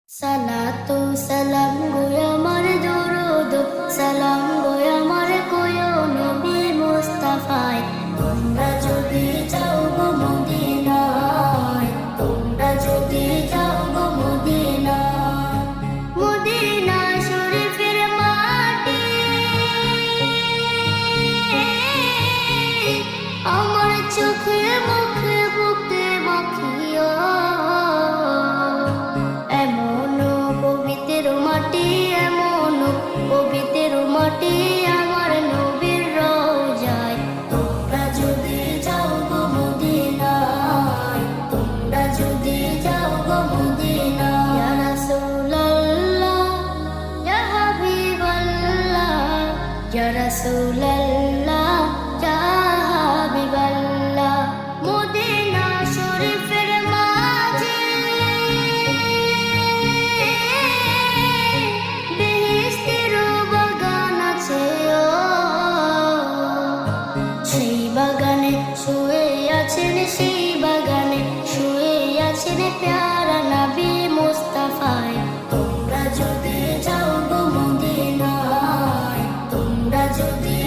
সালাতু সালাম গো আমার দরুদ সালাম গো আমার কোয় নবী মুস্তাফায় তোমরা যদি যাও গো মদিনায় তোমরা যদি যাও গো মদিনায় মদিনা শরীফের মাটি আমার চোখে মুখে বুকে মাখিও মাটি আমার নবীর রওজায় তোমরা যদি যাও গো মদিনায় তোমরা যদি যাও গো মদিনায় ইয়া রাসূলুল্লাহ ইয়া হাবিবাল্লাহ ইয়া রাসূলুল্লাহ ইয়া হাবিবাল্লাহ মদিনা শরীফের মাঝে সেই বাগানে শুয়ে আছেন সেই বাগানে শুয়ে আছেন প্যারা নবী মুস্তাফায় তোমরা যদি যাও গো মদিনায় তোমরা যদি